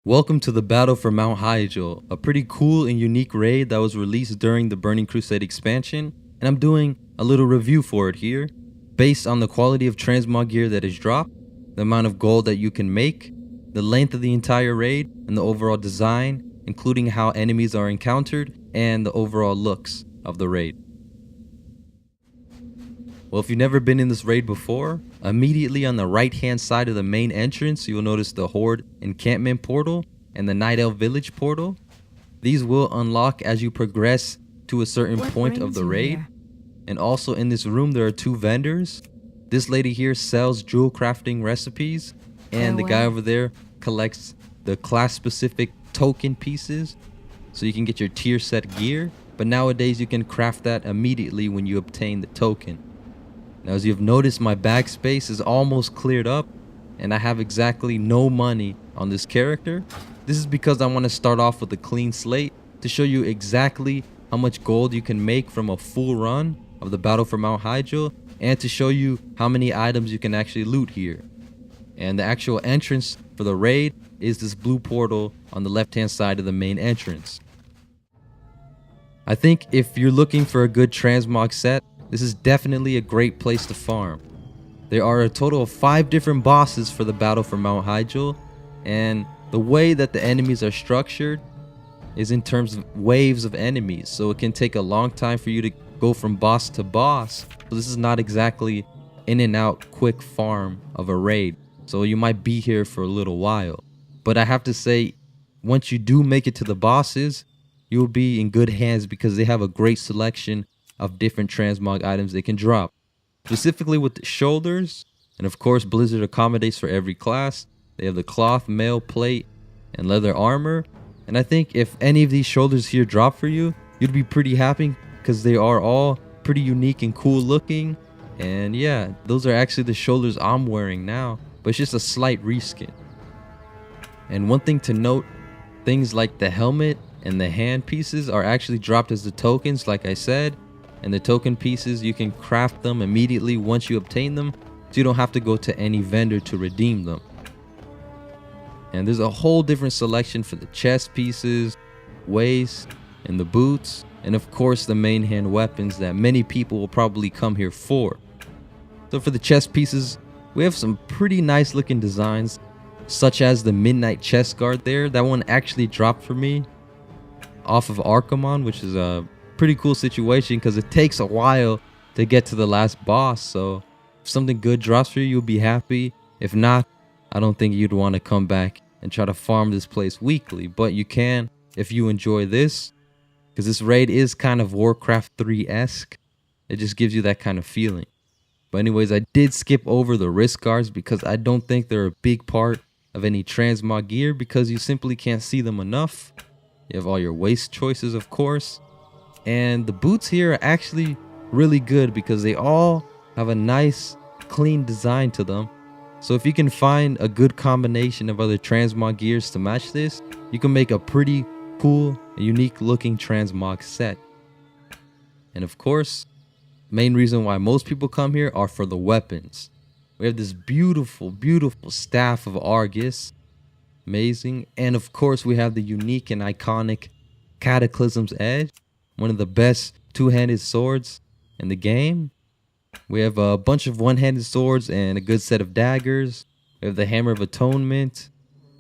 Welcome to the Battle for Mount Hyjal, a pretty cool and unique raid that was released during the Burning Crusade expansion, and I'm doing a little review for it here, based on the quality of transmog gear that is dropped, the amount of gold that you can make, the length of the entire raid, and the overall design, including how enemies are encountered, and the overall looks of the raid. Well, if you've never been in this raid before, immediately on the right hand side of the main entrance, you will notice the Horde Encampment portal and the Night Elf Village portal. These will unlock as you progress to a certain point of the raid. And also in this room there are two vendors. This lady here sells jewel crafting recipes, and the guy over there collects the class specific token pieces so you can get your tier set gear. But nowadays you can craft that immediately when you obtain the token. Now, as you've noticed, my backspace is almost cleared up and I have exactly no money on this character. This is because I want to start off with a clean slate to show you exactly how much gold you can make from a full run of the Battle for Mount Hyjal, and to show you how many items you can actually loot here. And the actual entrance for the raid is this blue portal on the left hand side of the main entrance. I think if you're looking for a good transmog set, this is definitely a great place to farm. There are a total of 5 different bosses for the Battle for Mount Hyjal, and the way that the enemies are structured is in terms of waves of enemies, so it can take a long time for you to go from boss to boss. So this is not exactly in and out quick farm of a raid, so you might be here for a little while. But I have to say, once you do make it to the bosses, you will be in good hands because they have a great selection of different transmog items they can drop. Specifically with the shoulders, and of course Blizzard accommodates for every class. They have the cloth, mail, plate, and leather armor. And I think if any of these shoulders here drop for you, you'd be pretty happy because they are all pretty unique and cool looking. And yeah, those are actually the shoulders I'm wearing now, but it's just a slight reskin. And one thing to note, things like the helmet and the hand pieces are actually dropped as the tokens, like I said. And the token pieces, you can craft them immediately once you obtain them, so you don't have to go to any vendor to redeem them. And there's a whole different selection for the chest pieces, waist, and the boots, and of course the main hand weapons that many people will probably come here for. So for the chest pieces, we have some pretty nice looking designs, such as the midnight chest guard there. That one actually dropped for me off of Archimonde, which is a pretty cool situation because it takes a while to get to the last boss. So if something good drops for you, you'll be happy. If not, I don't think you'd want to come back and try to farm this place weekly, but you can if you enjoy this, because this raid is kind of Warcraft 3-esque. It just gives you that kind of feeling. But anyways, I did skip over the wrist guards because I don't think they're a big part of any transmog gear because you simply can't see them enough. You have all your waist choices, of course. And the boots here are actually really good because they all have a nice clean design to them. So if you can find a good combination of other transmog gears to match this, you can make a pretty cool and unique looking transmog set. And of course, main reason why most people come here are for the weapons. We have this beautiful staff of Argus, amazing. And of course we have the unique and iconic Cataclysm's Edge, one of the best two-handed swords in the game. We have a bunch of one-handed swords and a good set of daggers. We have the Hammer of Atonement.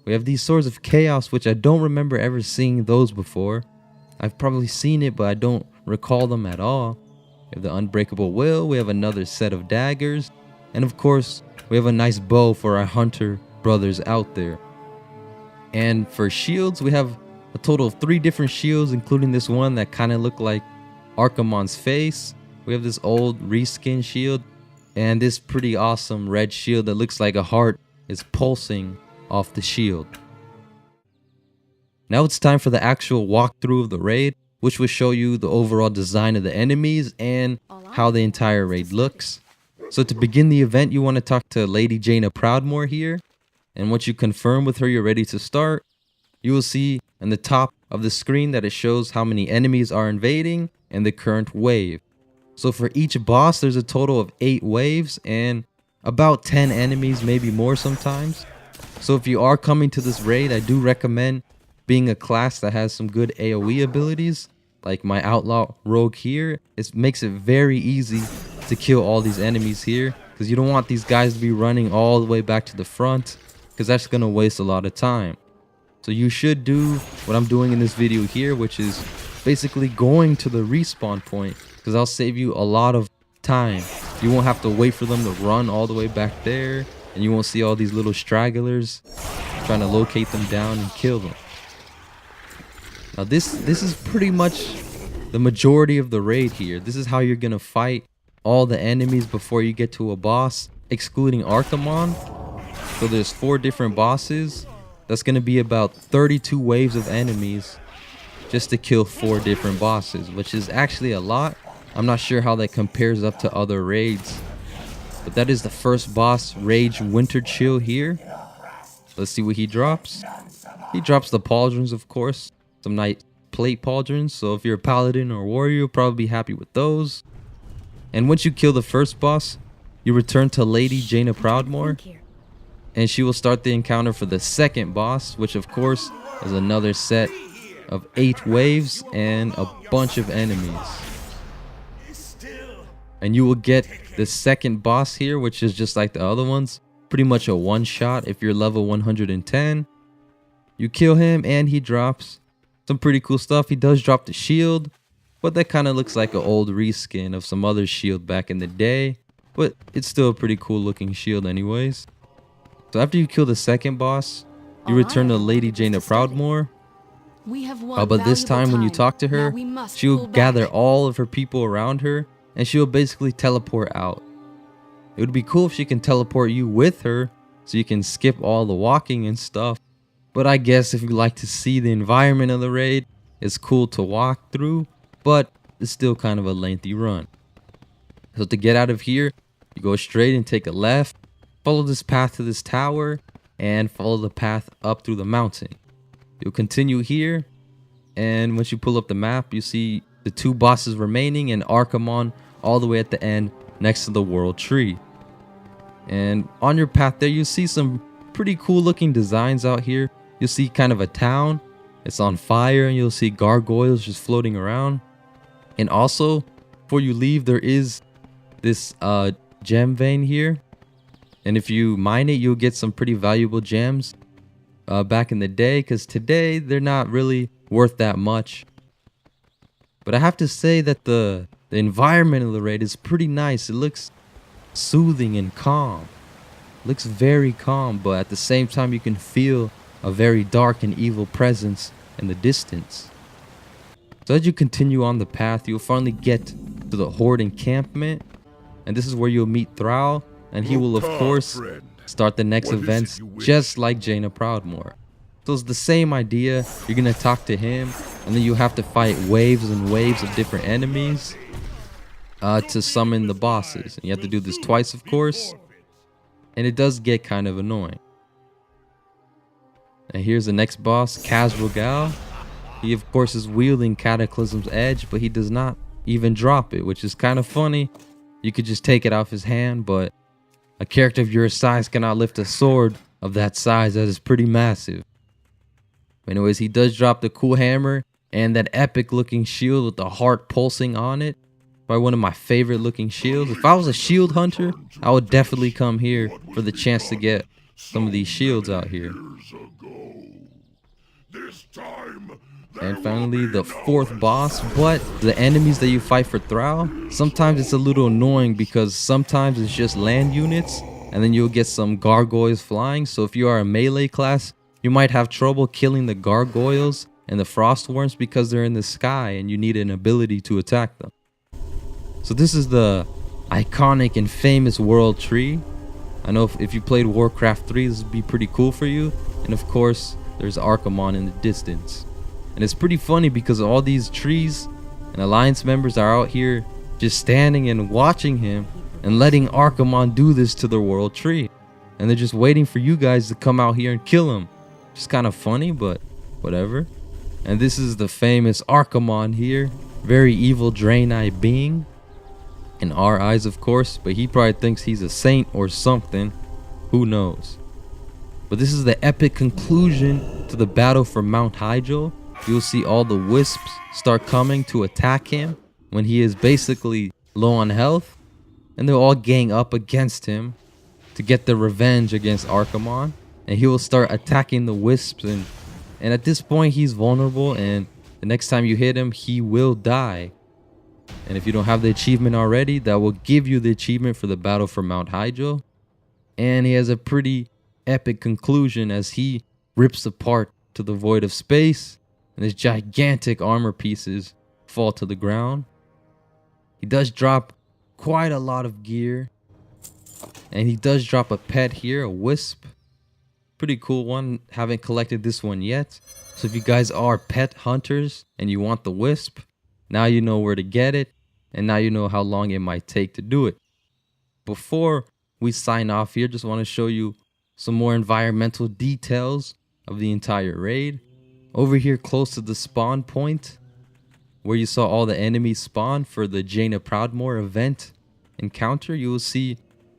We have these Swords of Chaos, which I don't remember ever seeing those before. I've probably seen it, but I don't recall them at all. We have the Unbreakable Will. We have another set of daggers. And of course, we have a nice bow for our hunter brothers out there. And for shields, we have a total of 3 different shields, including this one that kind of looked like Archimonde's face. We have this old reskin shield and this pretty awesome red shield that looks like a heart is pulsing off the shield. Now it's time for the actual walkthrough of the raid, which will show you the overall design of the enemies and how the entire raid looks. So to begin the event, you want to talk to Lady Jaina Proudmoore here, and once you confirm with her you're ready to start, you will see on the top of the screen that it shows how many enemies are invading and the current wave. So for each boss, there's a total of 8 waves and about 10 enemies, maybe more sometimes. So if you are coming to this raid, I do recommend being a class that has some good AoE abilities. Like my outlaw rogue here, it makes it very easy to kill all these enemies here, because you don't want these guys to be running all the way back to the front, because that's going to waste a lot of time. So you should do what I'm doing in this video here, which is basically going to the respawn point, because I'll save you a lot of time. You won't have to wait for them to run all the way back there, and you won't see all these little stragglers trying to locate them down and kill them. Now this is pretty much the majority of the raid here. This is how you're gonna fight all the enemies before you get to a boss, excluding Archimonde. So there's 4 different bosses. That's gonna be about 32 waves of enemies just to kill 4 different bosses, which is actually a lot. I'm not sure how that compares up to other raids, but that is the first boss, Rage Winter Chill here. Let's see what he drops. He drops the pauldrons, of course. Some nice plate pauldrons, so if you're a paladin or warrior, you'll probably be happy with those. And once you kill the first boss, you return to Lady Jaina Proudmoore, and she will start the encounter for the second boss, which of course is another set of 8 waves and a bunch of enemies. And you will get the second boss here, which is just like the other ones, pretty much a one-shot if you're level 110. You kill him and he drops some pretty cool stuff. He does drop the shield, but that kind of looks like an old reskin of some other shield back in the day, but it's still a pretty cool looking shield anyways. So after you kill the second boss, you return to Lady Jaina Proudmoore. But this time when you talk to her, she'll gather all of her people around her, and she'll basically teleport out. It would be cool if she can teleport you with her, so you can skip all the walking and stuff. But I guess if you like to see the environment of the raid, it's cool to walk through, but it's still kind of a lengthy run. So to get out of here, you go straight and take a left, follow this path to this tower, and follow the path up through the mountain. You'll continue here, and once you pull up the map, you see the 2 bosses remaining and Archimonde all the way at the end next to the world tree. And on your path there, you see some pretty cool looking designs out here. You'll see kind of a town, it's on fire, and you'll see gargoyles just floating around. And also, before you leave, there is this gem vein here, and if you mine it, you'll get some pretty valuable gems back in the day, because today they're not really worth that much. But I have to say that the environment of the raid is pretty nice. It looks soothing and calm. It looks very calm, but at the same time you can feel a very dark and evil presence in the distance. So as you continue on the path, you'll finally get to the Horde Encampment, and this is where you'll meet Thrall, and he will of course start the next events just like Jaina Proudmoore. So it's the same idea. You're gonna talk to him, and then you have to fight waves and waves of different enemies to summon the bosses, and you have to do this twice of course, and it does get kind of annoying. And here's the next boss, Khaz'R'ggal. He of course is wielding Cataclysm's Edge, but he does not even drop it, which is kind of funny. You could just take it off his hand, but a character of your size cannot lift a sword of that size. That is pretty massive. Anyways, he does drop the cool hammer and that epic looking shield with the heart pulsing on it. Probably one of my favorite looking shields. If I was a shield hunter, I would definitely come here for the chance to get some of these shields out here. And finally, the 4th boss, but the enemies that you fight for Thrall, sometimes it's a little annoying because sometimes it's just land units, and then you'll get some gargoyles flying. So if you are a melee class, you might have trouble killing the gargoyles and the frost worms because they're in the sky and you need an ability to attack them. So this is the iconic and famous world tree. I know if you played Warcraft 3, this would be pretty cool for you. And of course, there's Archimonde in the distance. And it's pretty funny because all these trees and Alliance members are out here just standing and watching him and letting Archimonde do this to the world tree. And they're just waiting for you guys to come out here and kill him. Just kind of funny, but whatever. And this is the famous Archimonde here. Very evil Draenei being. In our eyes, of course, but he probably thinks he's a saint or something. Who knows? But this is the epic conclusion to the battle for Mount Hyjal. You'll see all the wisps start coming to attack him when he is basically low on health, and they'll all gang up against him to get their revenge against Archimonde, and he will start attacking the wisps, and at this point he's vulnerable, and the next time you hit him he will die. And if you don't have the achievement already, that will give you the achievement for the battle for Mount Hyjal. And he has a pretty epic conclusion as he rips apart to the void of space, and his gigantic armor pieces fall to the ground. He does drop quite a lot of gear, and he does drop a pet here, a wisp. Pretty cool one. Haven't collected this one yet. So if you guys are pet hunters and you want the wisp, now you know where to get it, and now you know how long it might take to do it. Before we sign off here, just want to show you some more environmental details of the entire raid. Over here close to the spawn point, where you saw all the enemies spawn for the Jaina Proudmoore event encounter, you will see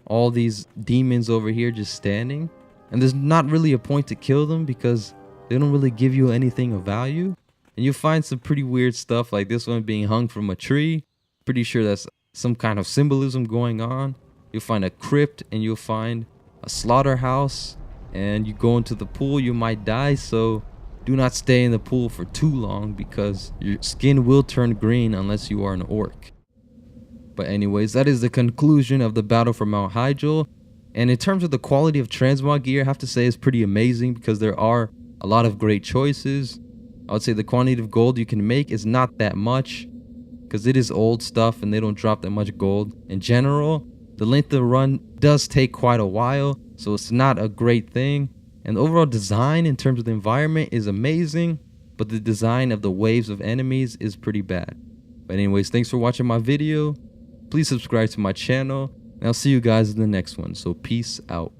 all these demons over here just standing. And there's not really a point to kill them because they don't really give you anything of value. And you'll find some pretty weird stuff, like this one being hung from a tree. Pretty sure that's some kind of symbolism going on. You'll find a crypt, and you'll find a slaughterhouse. And you go into the pool, you might die, so do not stay in the pool for too long because your skin will turn green unless you are an orc. But anyways, that is the conclusion of the battle for Mount Hyjal. And in terms of the quality of transmog gear, I have to say it's pretty amazing because there are a lot of great choices. I would say the quantity of gold you can make is not that much because it is old stuff and they don't drop that much gold. In general, the length of the run does take quite a while, so it's not a great thing. And the overall design in terms of the environment is amazing, but the design of the waves of enemies is pretty bad. But anyways, thanks for watching my video. Please subscribe to my channel, and I'll see you guys in the next one. So peace out.